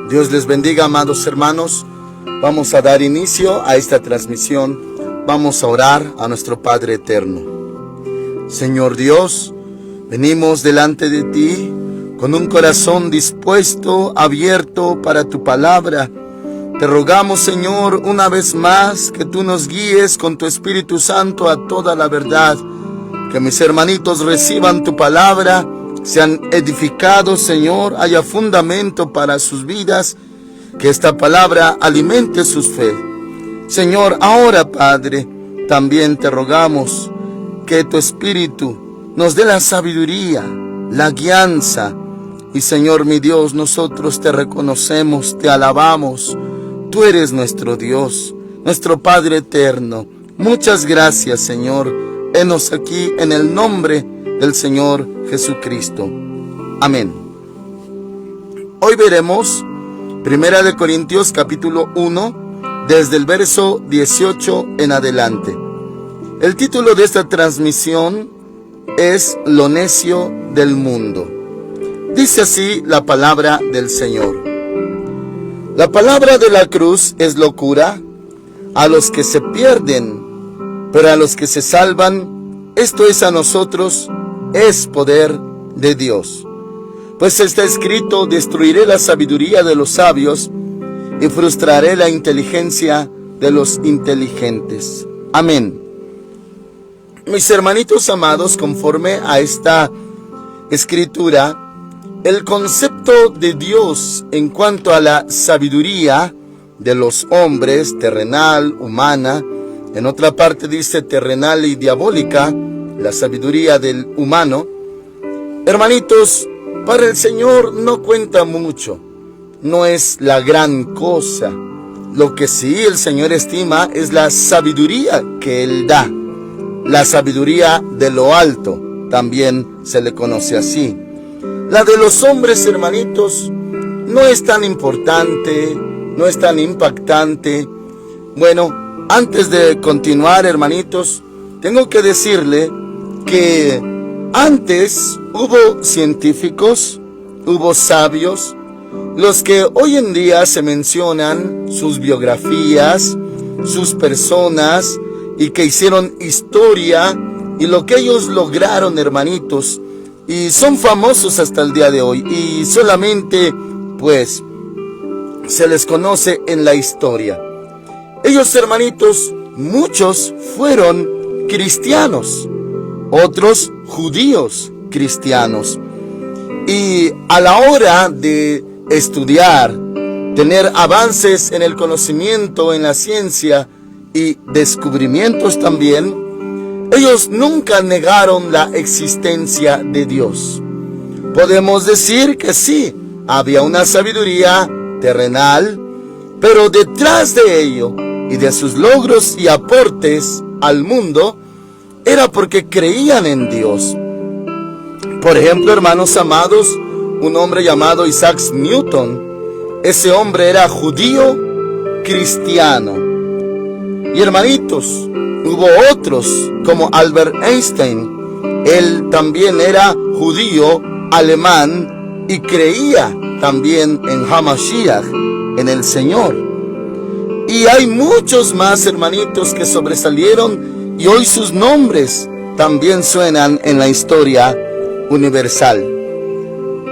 Dios les bendiga, amados hermanos. Vamos a dar inicio a esta transmisión. Vamos a orar a nuestro Padre eterno. Señor Dios, venimos delante de ti con un corazón dispuesto, abierto para tu palabra. Te rogamos, Señor, una vez más que tú nos guíes con tu Espíritu Santo a toda la verdad. Que mis hermanitos reciban tu palabra, sean edificados, Señor, haya fundamento para sus vidas, que esta palabra alimente sus fe. Señor, ahora, Padre, también te rogamos que tu Espíritu nos dé la sabiduría, la guianza. Y Señor mi Dios, nosotros te reconocemos, te alabamos. Tú eres nuestro Dios, nuestro Padre eterno. Muchas gracias, Señor. Henos aquí en el nombre del Señor Jesucristo. Amén. Hoy veremos 1 Corintios capítulo 1, desde el verso 18 en adelante. El título de esta transmisión es Lo necio del mundo. Dice así la palabra del Señor. La palabra de la cruz es locura a los que se pierden, pero a los que se salvan, esto es a nosotros, es poder de Dios. Pues está escrito: destruiré la sabiduría de los sabios y frustraré la inteligencia de los inteligentes. Amén. Mis hermanitos amados, conforme a esta escritura, el concepto de Dios en cuanto a la sabiduría de los hombres, terrenal, humana, en otra parte dice terrenal y diabólica, la sabiduría del humano, hermanitos, para el Señor no cuenta mucho, no es la gran cosa. Lo que sí el Señor estima es la sabiduría que Él da, la sabiduría de lo alto, también se le conoce así. La de los hombres, hermanitos, no es tan importante, no es tan impactante. Bueno, antes de continuar, hermanitos, tengo que decirle que antes hubo científicos, hubo sabios, los que hoy en día se mencionan sus biografías, sus personas, y que hicieron historia, y lo que ellos lograron, hermanitos, y son famosos hasta el día de hoy, y solamente, pues, se les conoce en la historia. Ellos, hermanitos, muchos fueron cristianos, otros judíos cristianos. Y a la hora de estudiar, tener avances en el conocimiento, en la ciencia y descubrimientos también, ellos nunca negaron la existencia de Dios. Podemos decir que sí, había una sabiduría terrenal, pero detrás de ello y de sus logros y aportes al mundo, era porque creían en Dios. Por ejemplo, hermanos amados, un hombre llamado Isaac Newton, ese hombre era judío cristiano. Y hermanitos, hubo otros como Albert Einstein. Él también era judío alemán y creía también en Hamashiach, en el Señor. Y hay muchos más, hermanitos, que sobresalieron y hoy sus nombres también suenan en la historia universal.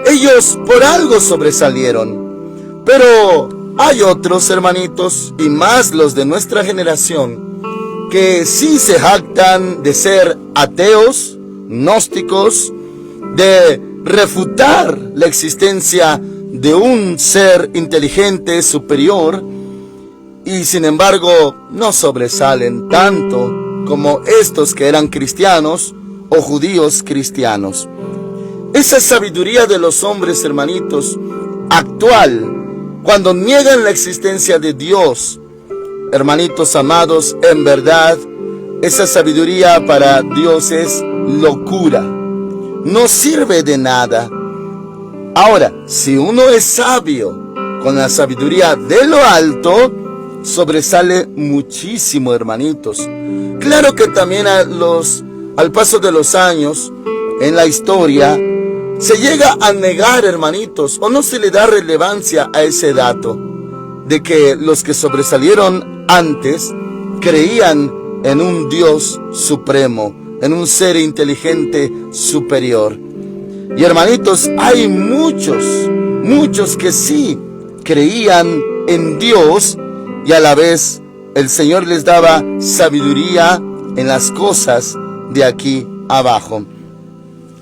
Ellos por algo sobresalieron, pero hay otros, hermanitos, y más los de nuestra generación, que sí se jactan de ser ateos, gnósticos, de refutar la existencia de un ser inteligente superior, y sin embargo no sobresalen tanto como estos que eran cristianos o judíos cristianos. Esa sabiduría de los hombres, hermanitos, actual, cuando niegan la existencia de Dios, hermanitos amados, en verdad, esa sabiduría para Dios es locura. No sirve de nada. Ahora, si uno es sabio con la sabiduría de lo alto, sobresale muchísimo, hermanitos. Claro que también al paso de los años, en la historia, se llega a negar, hermanitos, o no se le da relevancia a ese dato de que los que sobresalieron antes creían en un Dios supremo, en un ser inteligente superior. Y hermanitos, hay muchos que sí creían en Dios, y a la vez el Señor les daba sabiduría en las cosas de aquí abajo.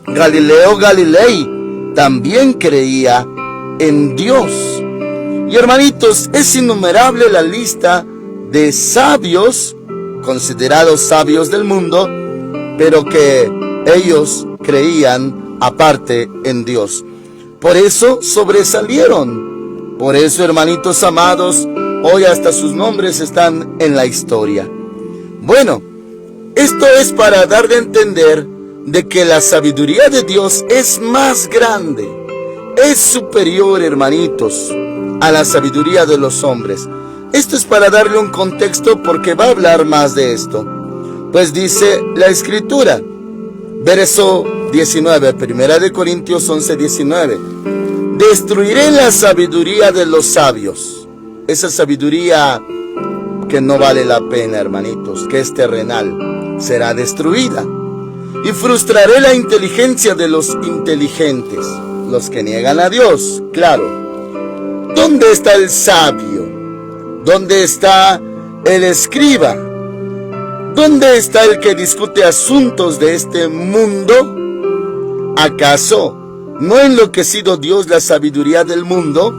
Galileo Galilei también creía en Dios. Y hermanitos, es innumerable la lista de sabios, considerados sabios del mundo, pero que ellos creían aparte en Dios. Por eso sobresalieron. Por eso, hermanitos amados, hoy hasta sus nombres están en la historia. Bueno, esto es para dar de entender de que la sabiduría de Dios es más grande, es superior, hermanitos, a la sabiduría de los hombres. Esto es para darle un contexto, porque va a hablar más de esto. Pues dice la Escritura, verso 19, 1 Corintios 11, 19. Destruiré la sabiduría de los sabios. Esa sabiduría que no vale la pena, hermanitos, que es terrenal, será destruida. Y frustraré la inteligencia de los inteligentes, los que niegan a Dios, claro. ¿Dónde está el sabio? ¿Dónde está el escriba? ¿Dónde está el que discute asuntos de este mundo? ¿Acaso no ha enloquecido Dios la sabiduría del mundo?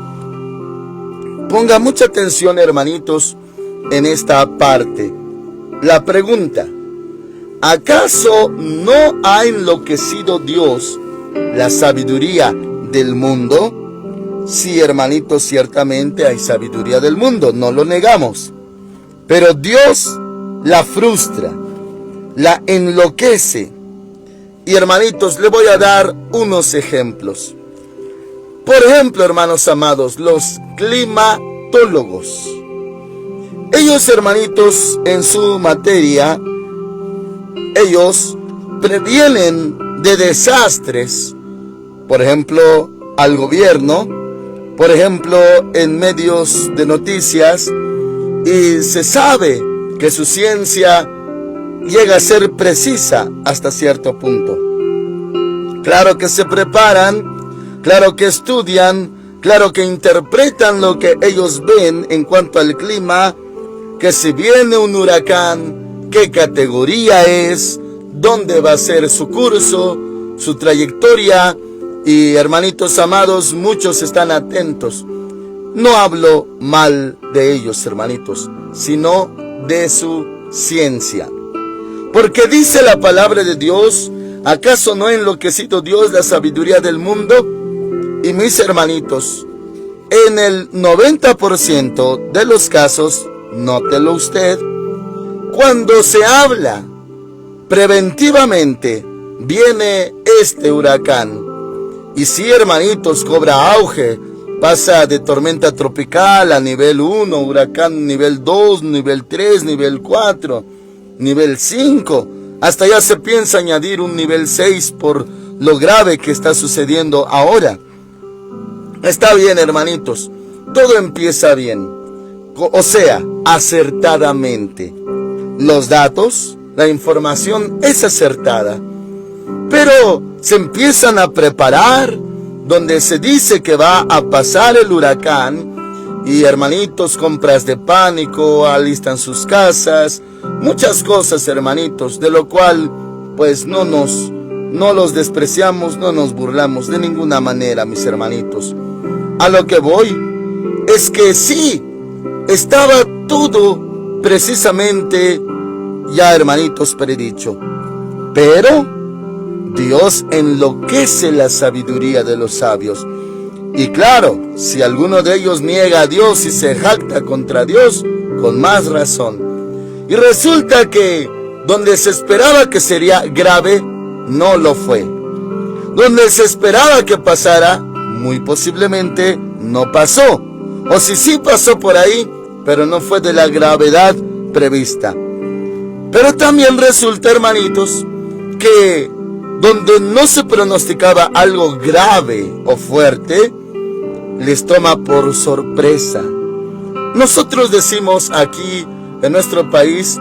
Ponga mucha atención, hermanitos, en esta parte. La pregunta: ¿acaso no ha enloquecido Dios la sabiduría del mundo? Sí, hermanitos, ciertamente hay sabiduría del mundo, no lo negamos. Pero Dios la frustra, la enloquece. Y hermanitos, le voy a dar unos ejemplos. Por ejemplo, hermanos amados, los climatólogos. Ellos, hermanitos, en su materia, ellos previenen de desastres, por ejemplo, al gobierno, por ejemplo, en medios de noticias, y se sabe que su ciencia llega a ser precisa hasta cierto punto. Claro que se preparan, claro que estudian, claro que interpretan lo que ellos ven en cuanto al clima, que si viene un huracán, qué categoría es, dónde va a ser su curso, su trayectoria. Y hermanitos amados, muchos están atentos. No hablo mal de ellos, hermanitos, sino de su ciencia. Porque dice la palabra de Dios, ¿acaso no ha enloquecido Dios la sabiduría del mundo? Y mis hermanitos, en el 90% de los casos, nótelo usted, cuando se habla preventivamente, viene este huracán. Y sí, hermanitos, cobra auge, pasa de tormenta tropical a nivel 1, huracán nivel 2, nivel 3, nivel 4, nivel 5. Hasta ya se piensa añadir un nivel 6 por lo grave que está sucediendo ahora. Está bien, hermanitos, todo empieza bien, o sea, acertadamente. Los datos, la información es acertada. Pero se empiezan a preparar, donde se dice que va a pasar el huracán, y hermanitos, compras de pánico, alistan sus casas, muchas cosas, hermanitos, de lo cual pues no los despreciamos, no nos burlamos de ninguna manera, mis hermanitos. A lo que voy es que sí, estaba todo precisamente ya, hermanitos, predicho, pero Dios enloquece la sabiduría de los sabios. Y claro, si alguno de ellos niega a Dios y se jacta contra Dios, con más razón. Y resulta que donde se esperaba que sería grave, no lo fue. Donde se esperaba que pasara, muy posiblemente no pasó. O si sí pasó por ahí, pero no fue de la gravedad prevista. Pero también resulta, hermanitos, que donde no se pronosticaba algo grave o fuerte, les toma por sorpresa. Nosotros decimos aquí en nuestro país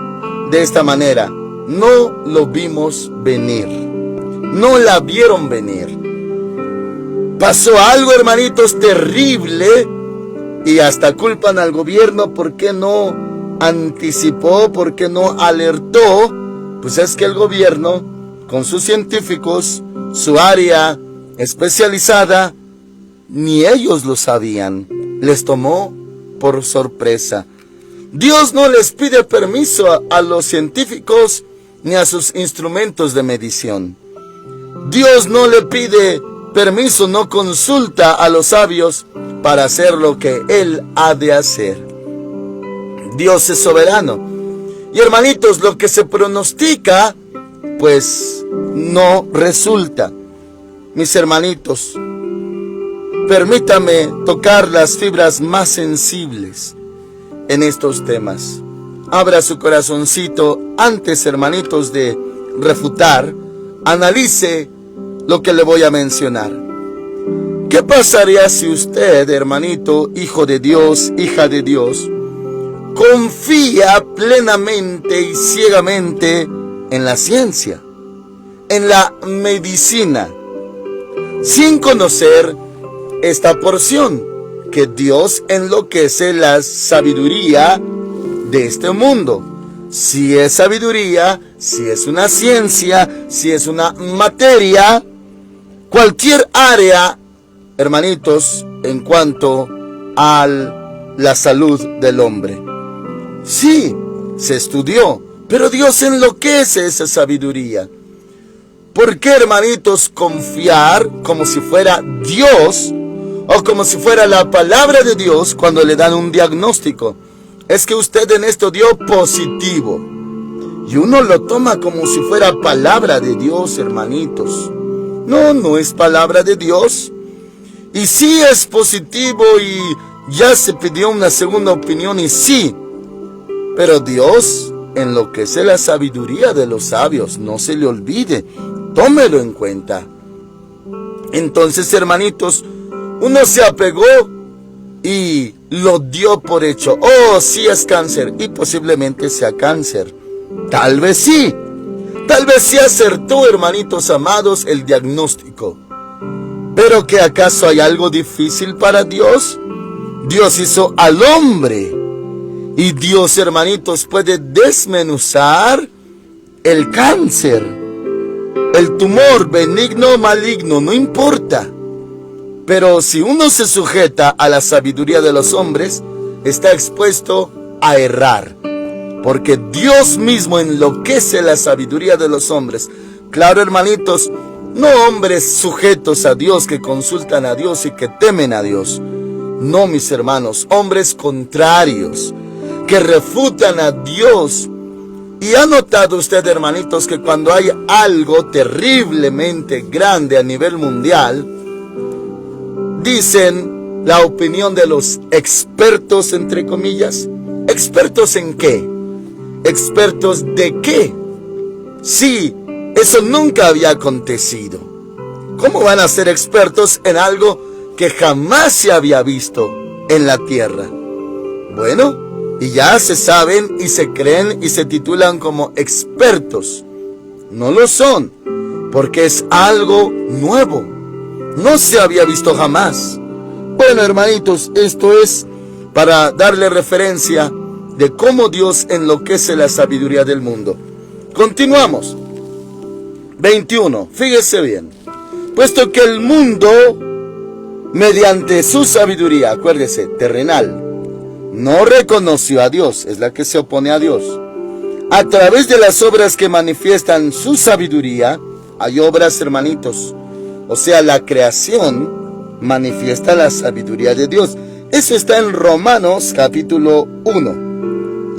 de esta manera: no lo vimos venir, no la vieron venir. Pasó algo, hermanitos, terrible, y hasta culpan al gobierno porque no anticipó, porque no alertó. Pues es que el gobierno, con sus científicos, su área especializada, ni ellos lo sabían, les tomó por sorpresa. Dios no les pide permiso a los científicos ni a sus instrumentos de medición. Dios no le pide permiso, no consulta a los sabios para hacer lo que Él ha de hacer. Dios es soberano. Y hermanitos, lo que se pronostica, pues no resulta. Mis hermanitos, permítame tocar las fibras más sensibles en estos temas. Abra su corazoncito antes, hermanitos, de refutar. Analice lo que le voy a mencionar. ¿Qué pasaría si usted, hermanito, hijo de Dios, hija de Dios, confía plenamente y ciegamente en la ciencia, en la medicina, sin conocer esta porción, que Dios enloquece la sabiduría de este mundo? Si es sabiduría, si es una ciencia, si es una materia, cualquier área, hermanitos, en cuanto a la salud del hombre. Sí, se estudió, pero Dios enloquece esa sabiduría. ¿Por qué, hermanitos, confiar como si fuera Dios o como si fuera la palabra de Dios cuando le dan un diagnóstico? Es que usted en esto dio positivo. Y uno lo toma como si fuera palabra de Dios, hermanitos. No, no es palabra de Dios. Y sí es positivo y ya se pidió una segunda opinión y sí. Pero Dios enloquece la sabiduría de los sabios. No se le olvide. Tómelo en cuenta. Entonces, hermanitos, uno se apegó y lo dio por hecho. Oh, sí es cáncer. Y posiblemente sea cáncer. Tal vez sí. Tal vez sí acertó, hermanitos amados, el diagnóstico. ¿Pero que acaso hay algo difícil para Dios? Dios hizo al hombre. Y Dios, hermanitos, puede desmenuzar el cáncer, el tumor, benigno o maligno, no importa. Pero si uno se sujeta a la sabiduría de los hombres, está expuesto a errar. Porque Dios mismo enloquece la sabiduría de los hombres. Claro, hermanitos, no hombres sujetos a Dios, que consultan a Dios y que temen a Dios. No, mis hermanos, hombres contrarios, que refutan a Dios. Y ha notado usted, hermanitos, que cuando hay algo terriblemente grande a nivel mundial, dicen la opinión de los expertos, entre comillas. ¿Expertos en qué? ¿Expertos de qué? Sí, eso nunca había acontecido. ¿Cómo van a ser expertos en algo que jamás se había visto en la tierra? Bueno, y ya se saben y se creen y se titulan como expertos. No lo son, porque es algo nuevo. No se había visto jamás. Bueno, hermanitos, esto es para darle referencia de cómo Dios enloquece la sabiduría del mundo. Continuamos. 21. Fíjese bien. Puesto que el mundo, mediante su sabiduría, acuérdese, terrenal, no reconoció a Dios, es la que se opone a Dios. A través de las obras que manifiestan su sabiduría, hay obras, hermanitos. O sea, la creación manifiesta la sabiduría de Dios. Eso está en Romanos capítulo 1.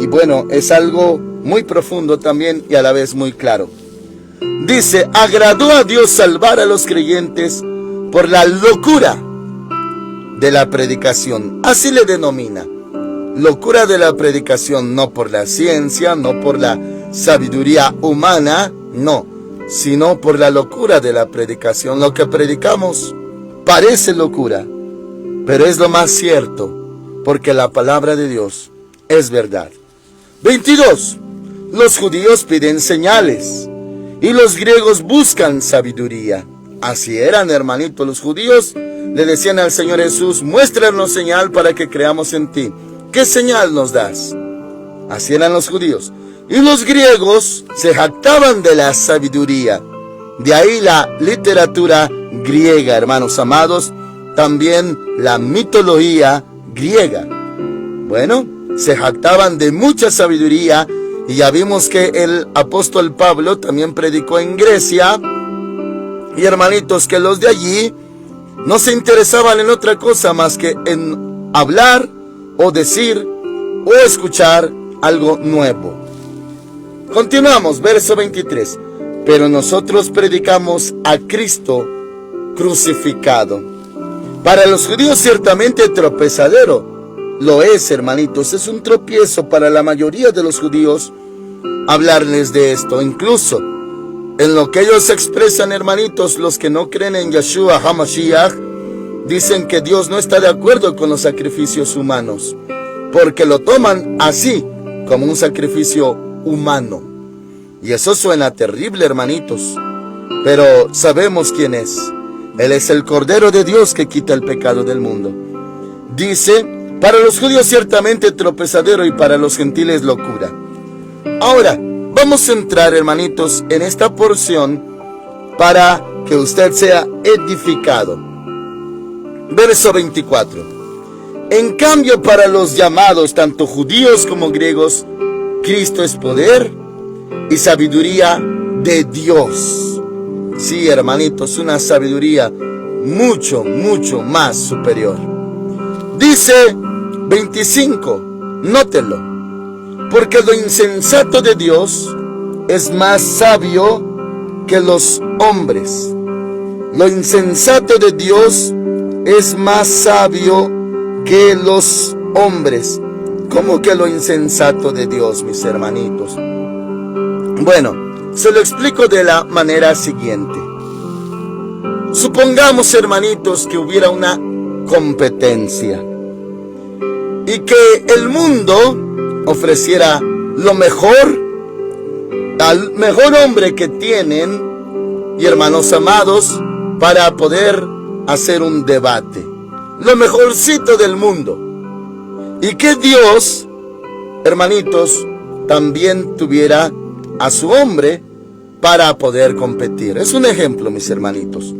Y bueno, es algo muy profundo también y a la vez muy claro. Dice, agradó a Dios salvar a los creyentes por la locura de la predicación. Así le denomina. Locura de la predicación, no por la ciencia, no por la sabiduría humana, no. sino por la locura de la predicación. Lo que predicamos parece locura, pero es lo más cierto, porque la palabra de Dios es verdad. 22. Los judíos piden señales y los griegos buscan sabiduría. Así eran, hermanitos, los judíos le decían al Señor Jesús: muéstranos señal para que creamos en ti. ¿Qué señal nos das? Así eran los judíos. Y los griegos se jactaban de la sabiduría. De ahí la literatura griega, hermanos amados, también la mitología griega. Bueno, se jactaban de mucha sabiduría, y ya vimos que el apóstol Pablo también predicó en Grecia. Y hermanitos, que los de allí no se interesaban en otra cosa más que en hablar o decir o escuchar algo nuevo. Continuamos, verso 23. Pero nosotros predicamos a Cristo crucificado. Para los judíos ciertamente tropezadero. Lo es, hermanitos, es un tropiezo para la mayoría de los judíos hablarles de esto. Incluso en lo que ellos expresan, hermanitos, los que no creen en Yeshua HaMashiach, dicen que Dios no está de acuerdo con los sacrificios humanos, porque lo toman así, como un sacrificio humano. Y eso suena terrible, hermanitos, pero sabemos quién es. Él es el Cordero de Dios que quita el pecado del mundo. Dice: para los judíos ciertamente tropezadero y para los gentiles locura. Ahora, vamos a entrar, hermanitos, en esta porción para que usted sea edificado. Verso 24. En cambio, para los llamados, tanto judíos como griegos, Cristo es poder y sabiduría de Dios. Sí, hermanitos, una sabiduría mucho, mucho más superior. Dice 25, nótelo, porque lo insensato de Dios es más sabio que los hombres. Lo insensato de Dios es más sabio que los hombres. ¿Cómo que lo insensato de Dios, mis hermanitos? Bueno, se lo explico de la manera siguiente. Supongamos, hermanitos, que hubiera una competencia y que el mundo ofreciera lo mejor al mejor hombre que tienen, y hermanos amados, para poder hacer un debate, lo mejorcito del mundo, y que Dios, hermanitos, también tuviera a su hombre para poder competir. Es un ejemplo, mis hermanitos,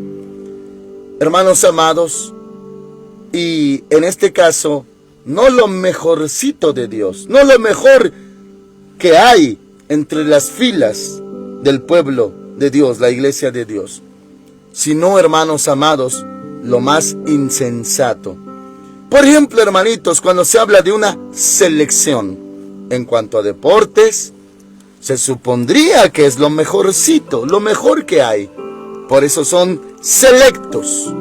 hermanos amados. Y en este caso, no lo mejorcito de Dios, no lo mejor que hay entre las filas del pueblo de Dios, la iglesia de Dios, sino, hermanos amados, lo más insensato. Por ejemplo, hermanitos, cuando se habla de una selección en cuanto a deportes, se supondría que es lo mejorcito, lo mejor que hay. Por eso son selectos.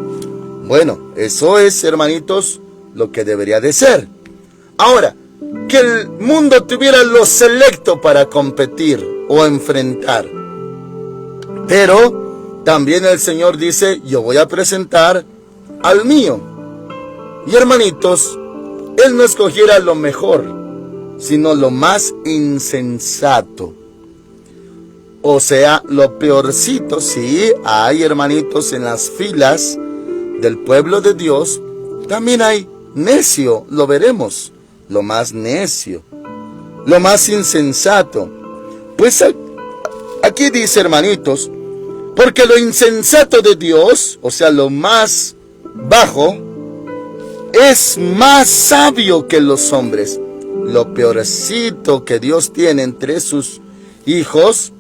Bueno, eso es, hermanitos, lo que debería de ser. Ahora, que el mundo tuviera lo selecto para competir o enfrentar. Pero también el Señor dice: yo voy a presentar al mío. Y hermanitos, Él no escogiera lo mejor, sino lo más insensato. O sea, lo peorcito. Sí, hay, hermanitos, en las filas del pueblo de Dios también hay necio, lo veremos, lo más necio, lo más insensato. Pues aquí dice, hermanitos, porque lo insensato de Dios, o sea, lo más bajo, es más sabio que los hombres. Lo peorcito que Dios tiene entre sus hijos,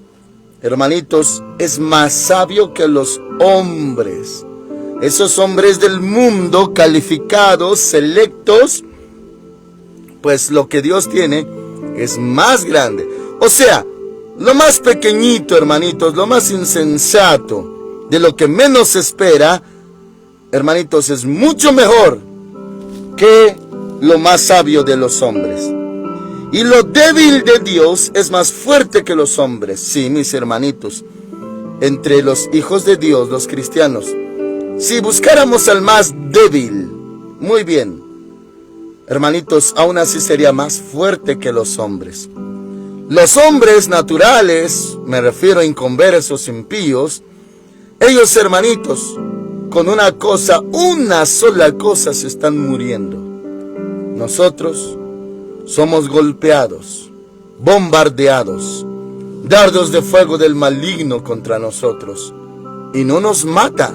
hermanitos, es más sabio que los hombres. Esos hombres del mundo, calificados, selectos, pues lo que Dios tiene es más grande. O sea, lo más pequeñito, hermanitos, lo más insensato, de lo que menos se espera, hermanitos, es mucho mejor que lo más sabio de los hombres. Y lo débil de Dios es más fuerte que los hombres. Sí, mis hermanitos, entre los hijos de Dios, los cristianos, si buscáramos al más débil, muy bien, hermanitos, aún así sería más fuerte que los hombres. Los hombres naturales, me refiero a inconversos, impíos, ellos, hermanitos, con una sola cosa se están muriendo. Nosotros somos golpeados, bombardeados, dardos de fuego del maligno contra nosotros, y no nos mata,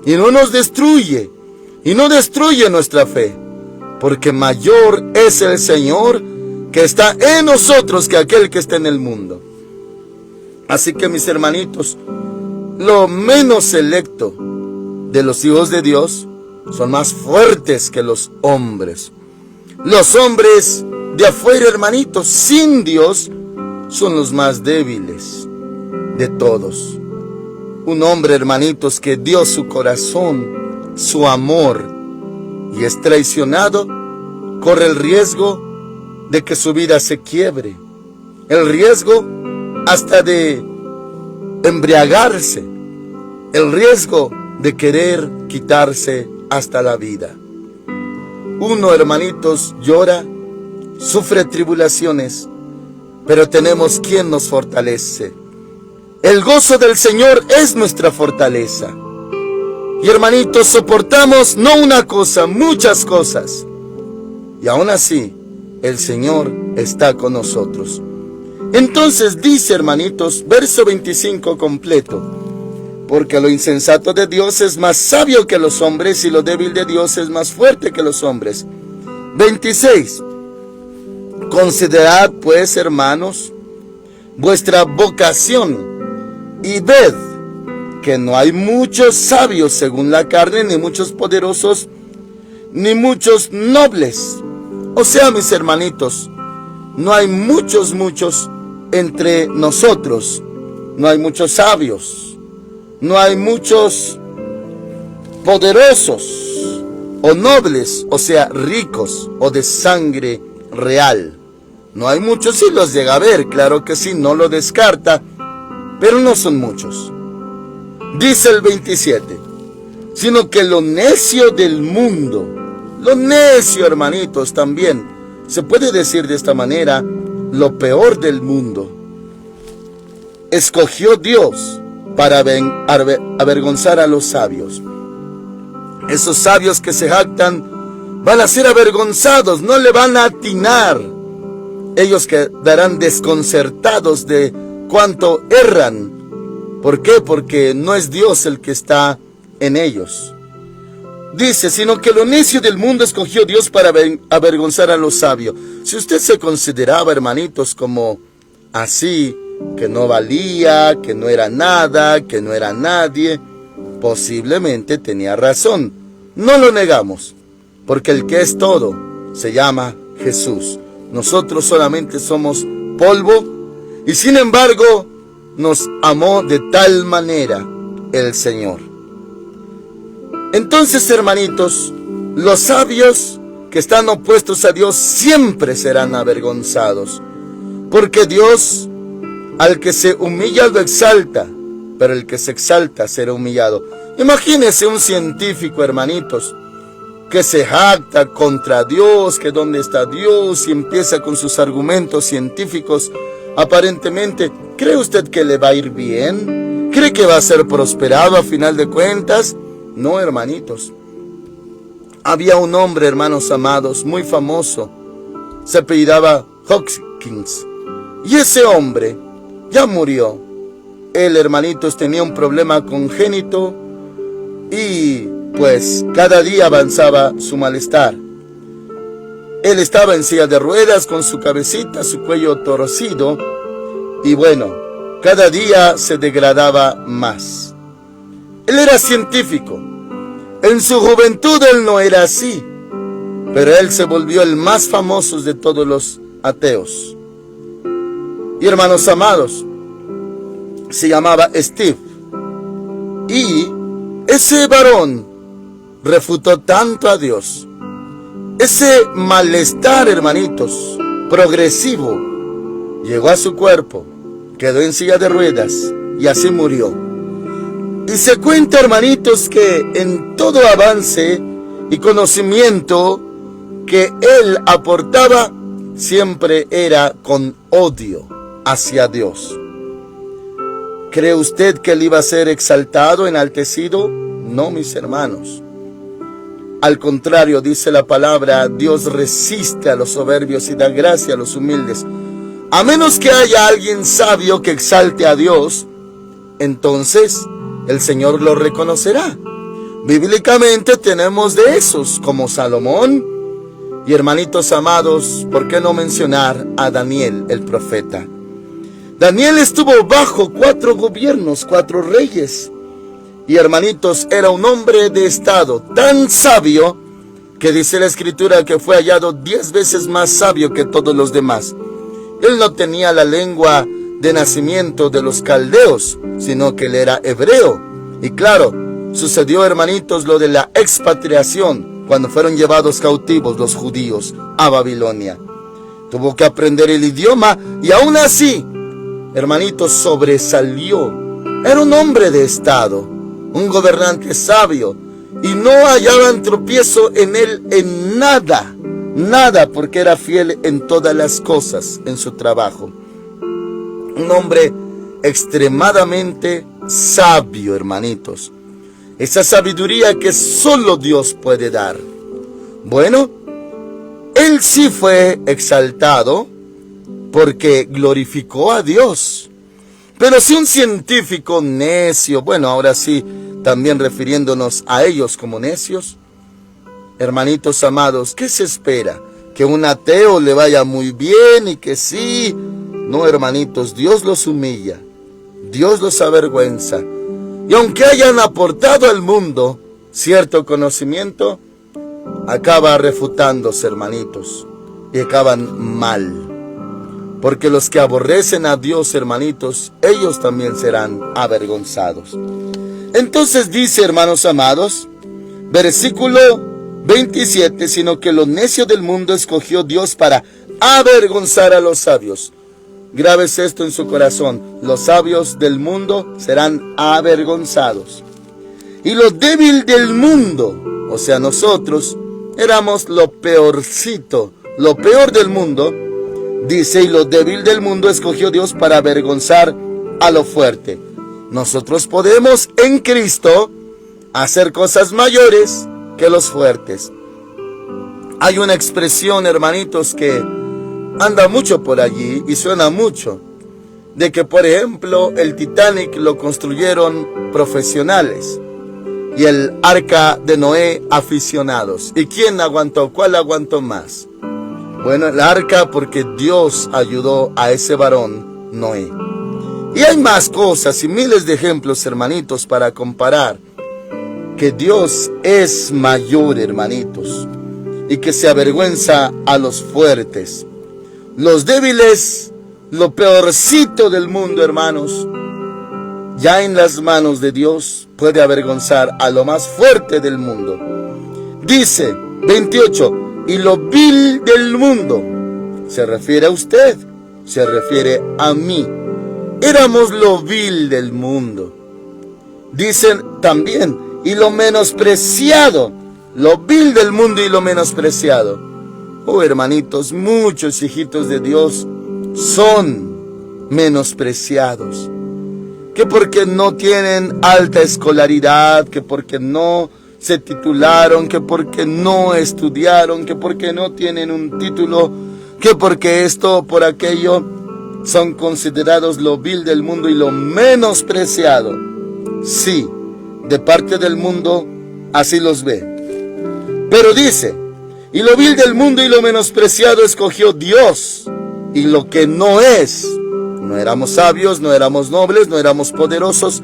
y no nos destruye, y no destruye nuestra fe, porque mayor es el Señor que está en nosotros que aquel que está en el mundo. Así que, mis hermanitos, lo menos selecto de los hijos de Dios son más fuertes que los hombres. Los hombres de afuera, hermanitos, sin Dios, son los más débiles de todos. Un hombre, hermanitos, que dio su corazón, su amor, y es traicionado, corre el riesgo de que su vida se quiebre, el riesgo hasta de embriagarse, el riesgo de querer quitarse hasta la vida. Uno, hermanitos, llora, sufre tribulaciones, pero tenemos quien nos fortalece. El gozo del Señor es nuestra fortaleza. Y, hermanitos, soportamos no una cosa, muchas cosas. Y aún así, el Señor está con nosotros. Entonces dice, hermanitos, verso 25 completo: porque lo insensato de Dios es más sabio que los hombres, y lo débil de Dios es más fuerte que los hombres. 26. Considerad pues, hermanos, vuestra vocación, y ved que no hay muchos sabios según la carne, ni muchos poderosos, ni muchos nobles. O sea, mis hermanitos, no hay muchos entre nosotros. No hay muchos sabios, no hay muchos poderosos o nobles, o sea, ricos o de sangre real. No hay muchos, sí los llega a ver, claro que sí, no lo descarta, pero no son muchos. Dice el 27, sino que lo necio del mundo, lo necio, hermanitos, también se puede decir de esta manera, lo peor del mundo, escogió Dios para avergonzar a los sabios. Esos sabios que se jactan van a ser avergonzados, no le van a atinar. Ellos quedarán desconcertados de cuánto erran. ¿Por qué? Porque no es Dios el que está en ellos. Dice, sino que lo necio del mundo escogió Dios para avergonzar a los sabios. Si usted se consideraba, hermanitos, como así, que no valía, que no era nada, que no era nadie, posiblemente tenía razón. No lo negamos, porque el que es todo se llama Jesús. Nosotros solamente somos polvo, y sin embargo nos amó de tal manera el Señor. Entonces, hermanitos, los sabios que están opuestos a Dios siempre serán avergonzados, porque Dios al que se humilla lo exalta, pero el que se exalta será humillado. Imagínese un científico, hermanitos, que se jacta contra Dios, que dónde está Dios, y empieza con sus argumentos científicos. Aparentemente, ¿cree usted que le va a ir bien? ¿Cree que va a ser prosperado a final de cuentas? No, hermanitos. Había un hombre, hermanos amados, muy famoso. Se apellidaba Hopkins. Y ese hombre ya murió. Él, hermanitos, tenía un problema congénito y pues cada día avanzaba su malestar. Él estaba en silla de ruedas con su cabecita, su cuello torcido, y bueno, cada día se degradaba más. Él era científico. En su juventud él no era así, pero él se volvió el más famoso de todos los ateos. Y hermanos amados, se llamaba Steve. Y ese varón refutó tanto a Dios. Ese malestar, hermanitos, progresivo, llegó a su cuerpo, quedó en silla de ruedas y así murió. Y se cuenta, hermanitos, que en todo avance y conocimiento que él aportaba, siempre era con odio hacia Dios. ¿Cree usted que él iba a ser exaltado, enaltecido? No, mis hermanos. Al contrario, dice la palabra, Dios resiste a los soberbios y da gracia a los humildes. A menos que haya alguien sabio que exalte a Dios, entonces el Señor lo reconocerá. Bíblicamente tenemos de esos, como Salomón. Y hermanitos amados, ¿por qué no mencionar a Daniel, el profeta? Daniel estuvo bajo 4 gobiernos, 4 reyes. Y hermanitos, era un hombre de estado tan sabio que dice la escritura que fue hallado 10 veces más sabio que todos los demás. Él no tenía la lengua de nacimiento de los caldeos, sino que él era hebreo. Y claro, sucedió, hermanitos, lo de la expatriación, cuando fueron llevados cautivos los judíos a Babilonia. Tuvo que aprender el idioma y aún así, hermanitos, sobresalió. Era un hombre de estado, un gobernante sabio, y no hallaban tropiezo en él en nada, porque era fiel en todas las cosas, en su trabajo. Un hombre extremadamente sabio, hermanitos. Esa sabiduría que solo Dios puede dar. Bueno, él sí fue exaltado porque glorificó a Dios. Pero si un científico necio, bueno, ahora sí, también refiriéndonos a ellos como necios, hermanitos amados, ¿qué se espera? ¿Que un ateo le vaya muy bien y que sí? No, hermanitos, Dios los humilla, Dios los avergüenza. Y aunque hayan aportado al mundo cierto conocimiento, acaba refutándose, hermanitos, y acaban mal. Porque los que aborrecen a Dios, hermanitos, ellos también serán avergonzados. Entonces dice, hermanos amados, versículo 27, sino que lo necio del mundo escogió Dios para avergonzar a los sabios. Grábese esto en su corazón: los sabios del mundo serán avergonzados. Y lo débil del mundo, o sea, nosotros éramos lo peorcito, lo peor del mundo. Dice, y lo débil del mundo escogió Dios para avergonzar a lo fuerte. Nosotros podemos en Cristo hacer cosas mayores que los fuertes. Hay una expresión, hermanitos, que anda mucho por allí y suena mucho, de que, por ejemplo, el Titanic lo construyeron profesionales y el arca de Noé aficionados. ¿Y quién aguantó? ¿Cuál aguantó más? Bueno, el arca, porque Dios ayudó a ese varón Noé. Y hay más cosas y miles de ejemplos, hermanitos, para comparar que Dios es mayor, hermanitos, y que se avergüenza a los fuertes. Los débiles, lo peorcito del mundo, hermanos, ya en las manos de Dios puede avergonzar a lo más fuerte del mundo. Dice 28, y lo vil del mundo, se refiere a usted, se refiere a mí. Éramos lo vil del mundo. Dicen también, y lo menospreciado, lo vil del mundo y lo menospreciado. Oh, hermanitos, muchos hijitos de Dios son menospreciados. Que porque no tienen alta escolaridad, que porque no se titularon, que porque no estudiaron, que porque no tienen un título, que porque esto o por aquello, son considerados lo vil del mundo y lo menospreciado. Sí, de parte del mundo así los ve. Pero dice, y lo vil del mundo y lo menospreciado escogió Dios, y lo que no es. No éramos sabios, no éramos nobles, no éramos poderosos,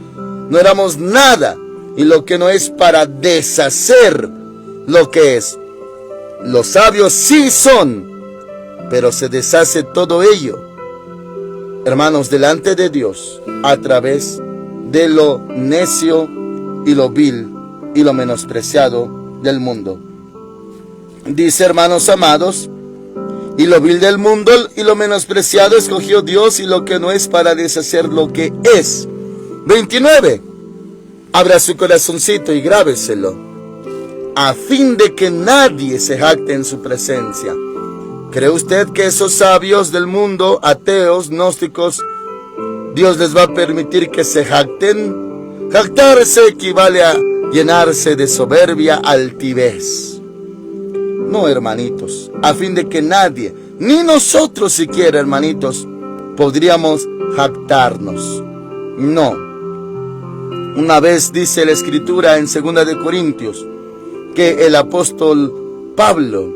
no éramos nada. Y lo que no es, para deshacer lo que es. Los sabios sí son, pero se deshace todo ello, hermanos, delante de Dios, a través de lo necio y lo vil y lo menospreciado del mundo. Dice, hermanos amados, y lo vil del mundo y lo menospreciado escogió Dios, y lo que no es, para deshacer lo que es. 29. Abra su corazoncito y grábeselo, a fin de que nadie se jacte en su presencia. ¿Cree usted que esos sabios del mundo, ateos, gnósticos, Dios les va a permitir que se jacten? Jactarse equivale a llenarse de soberbia, altivez. No, hermanitos, a fin de que nadie, ni nosotros siquiera, hermanitos, podríamos jactarnos. No. Una vez dice la Escritura en 2 de Corintios que el apóstol Pablo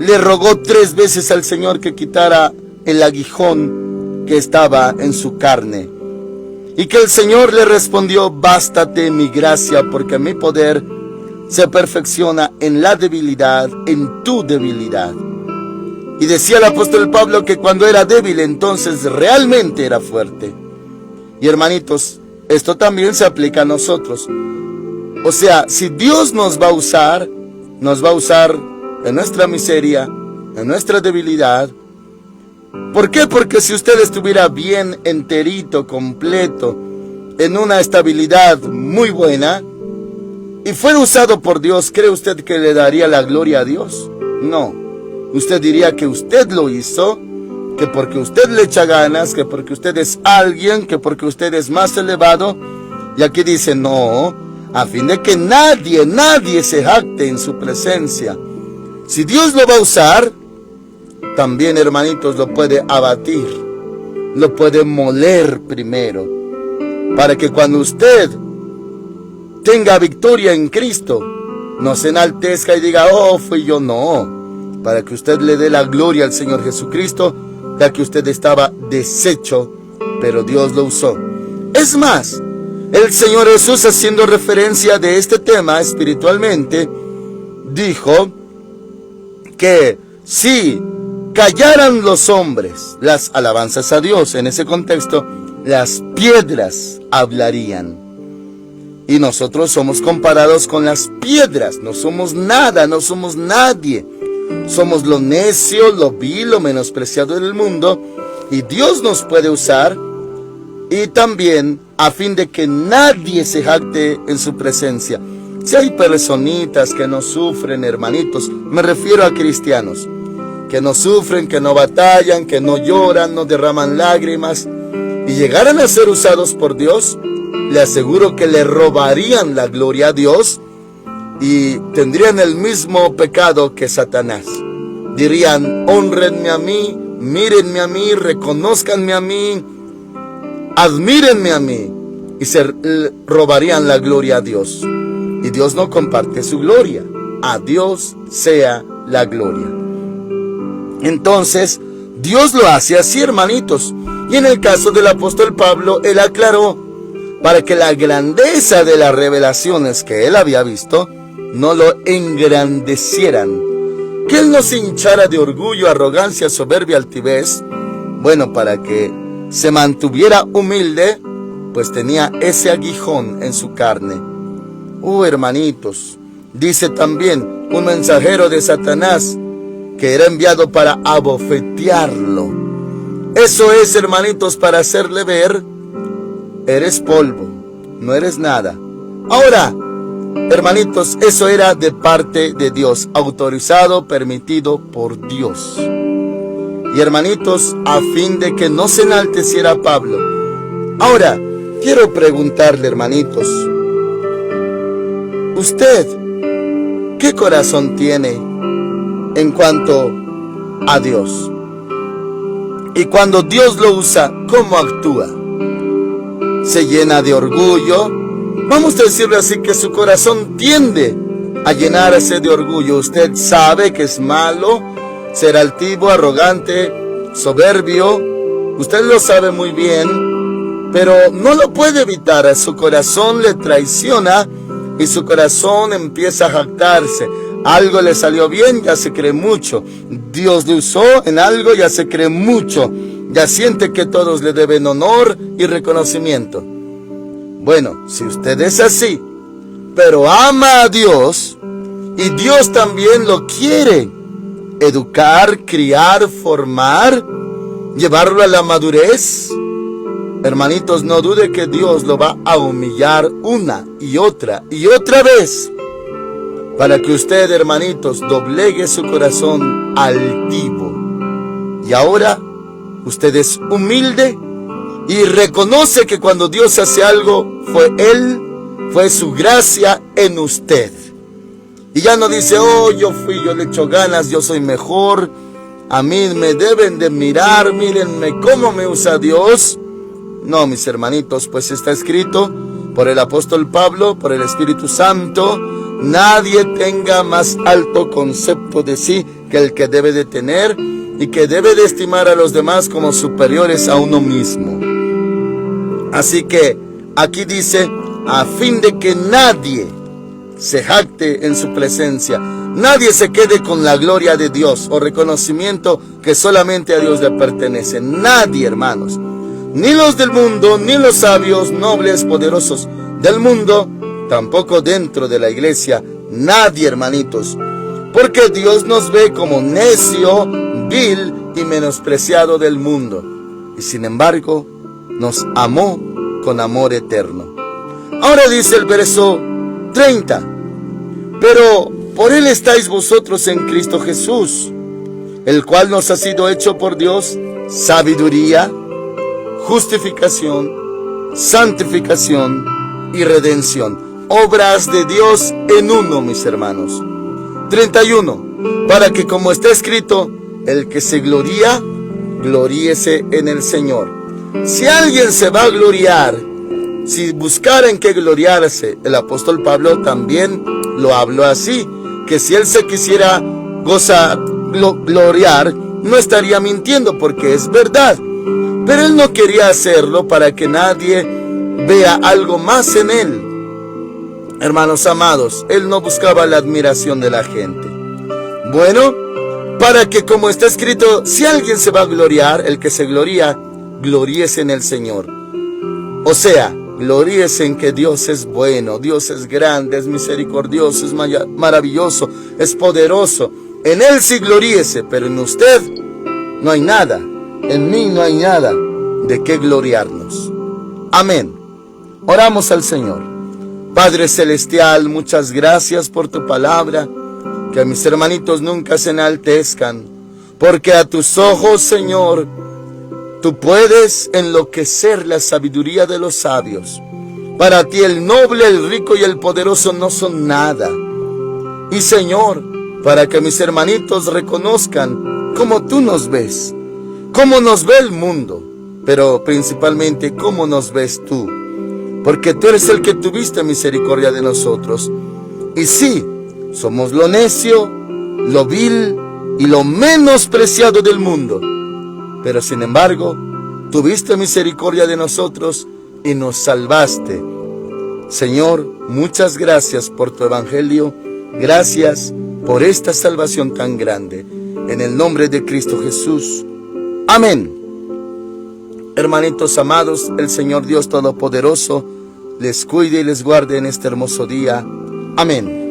le rogó 3 veces al Señor que quitara el aguijón que estaba en su carne, y que el Señor le respondió: bástate mi gracia, porque mi poder se perfecciona en la debilidad, en tu debilidad. Y decía el apóstol Pablo que cuando era débil, entonces realmente era fuerte. Y hermanitos, esto también se aplica a nosotros. O sea, si Dios nos va a usar en nuestra miseria, en nuestra debilidad. ¿Por qué? Porque si usted estuviera bien, enterito, completo, en una estabilidad muy buena, y fuera usado por Dios, ¿cree usted que le daría la gloria a Dios? No. Usted diría que usted lo hizo, que porque usted le echa ganas, que porque usted es alguien, que porque usted es más elevado. Y aquí dice: no, a fin de que nadie se jacte en su presencia. Si Dios lo va a usar, también, hermanitos, lo puede abatir, lo puede moler primero, para que cuando usted tenga victoria en Cristo, no se enaltezca y diga: oh, fui yo. No, para que usted le dé la gloria al Señor Jesucristo, ya que usted estaba deshecho, pero Dios lo usó. Es más, el Señor Jesús, haciendo referencia de este tema espiritualmente, dijo que si callaran los hombres las alabanzas a Dios, en ese contexto, las piedras hablarían. Y nosotros somos comparados con las piedras. No somos nada, no somos nadie. Somos lo necio, lo vil, lo menospreciado del mundo. Y Dios nos puede usar. Y también a fin de que nadie se jacte en su presencia. Si hay personitas que no sufren, hermanitos, me refiero a cristianos, que no sufren, que no batallan, que no lloran, no derraman lágrimas, y llegaran a ser usados por Dios, le aseguro que le robarían la gloria a Dios y tendrían el mismo pecado que Satanás. Dirían: honrenme a mí, mírenme a mí, reconózcanme a mí, admírenme a mí, y se robarían la gloria a Dios. Y Dios no comparte su gloria. A Dios sea la gloria. Entonces, Dios lo hace así, hermanitos. Y en el caso del apóstol Pablo, él aclaró, para que la grandeza de las revelaciones que él había visto no lo engrandecieran, que él no se hinchara de orgullo, arrogancia, soberbia, altivez. Bueno, para que se mantuviera humilde, pues tenía ese aguijón en su carne. Hermanitos, dice también un mensajero de Satanás que era enviado para abofetearlo. Eso es, hermanitos, para hacerle ver: eres polvo, no eres nada. Ahora, hermanitos, eso era de parte de Dios, autorizado, permitido por Dios. Y hermanitos, a fin de que no se enalteciera Pablo. Ahora, quiero preguntarle, hermanitos, ¿usted qué corazón tiene en cuanto a Dios? Y cuando Dios lo usa, ¿cómo actúa? ¿Se llena de orgullo? Vamos a decirlo así, que su corazón tiende a llenarse de orgullo. Usted sabe que es malo ser altivo, arrogante, soberbio. Usted lo sabe muy bien, pero no lo puede evitar. Su corazón le traiciona y su corazón empieza a jactarse. Algo le salió bien, ya se cree mucho. Dios le usó en algo, ya se cree mucho. Ya siente que todos le deben honor y reconocimiento. Bueno, si usted es así, pero ama a Dios, y Dios también lo quiere educar, criar, formar, llevarlo a la madurez, hermanitos, no dude que Dios lo va a humillar una y otra vez, para que usted, hermanitos, doblegue su corazón altivo. Y ahora usted es humilde y reconoce que cuando Dios hace algo, fue Él, fue su gracia en usted. Y ya no dice, oh, yo le echo ganas, yo soy mejor, a mí me deben de mirar, mírenme cómo me usa Dios. No, mis hermanitos, pues está escrito por el apóstol Pablo, por el Espíritu Santo: nadie tenga más alto concepto de sí que el que debe de tener, y que debe de estimar a los demás como superiores a uno mismo. Así que aquí dice, a fin de que nadie se jacte en su presencia, nadie se quede con la gloria de Dios o reconocimiento que solamente a Dios le pertenece. Nadie, hermanos, ni los del mundo, ni los sabios, nobles, poderosos del mundo, tampoco dentro de la iglesia, nadie, hermanitos, porque Dios nos ve como necio, vil y menospreciado del mundo, y sin embargo nos amó con amor eterno. Ahora dice el verso 30, pero por Él estáis vosotros en Cristo Jesús, el cual nos ha sido hecho por Dios sabiduría, justificación, santificación y redención, obras de Dios en uno, mis hermanos. 31, para que, como está escrito, el que se gloría, gloríese en el Señor. Si alguien se va a gloriar, si buscara en qué gloriarse, el apóstol Pablo también lo habló así, que si él se quisiera gloriar, no estaría mintiendo, porque es verdad. Pero él no quería hacerlo para que nadie vea algo más en él. Hermanos amados, él no buscaba la admiración de la gente. Bueno, para que, como está escrito, si alguien se va a gloriar, el que se gloría, gloríese en el Señor. O sea, gloríese en que Dios es bueno, Dios es grande, es misericordioso, es maravilloso, es poderoso. En Él sí gloríese, pero en usted no hay nada, en mí no hay nada de qué gloriarnos. Amén. Oramos al Señor. Padre Celestial, muchas gracias por tu palabra, que mis hermanitos nunca se enaltezcan, porque a tus ojos, Señor, tú puedes enloquecer la sabiduría de los sabios. Para ti el noble, el rico y el poderoso no son nada. Y Señor, para que mis hermanitos reconozcan cómo tú nos ves, cómo nos ve el mundo, pero principalmente cómo nos ves tú, porque tú eres el que tuviste misericordia de nosotros. Y sí, somos lo necio, lo vil y lo menospreciado del mundo, pero sin embargo, tuviste misericordia de nosotros y nos salvaste. Señor, muchas gracias por tu evangelio, gracias por esta salvación tan grande. En el nombre de Cristo Jesús. Amén. Hermanitos amados, el Señor Dios Todopoderoso les cuide y les guarde en este hermoso día. Amén.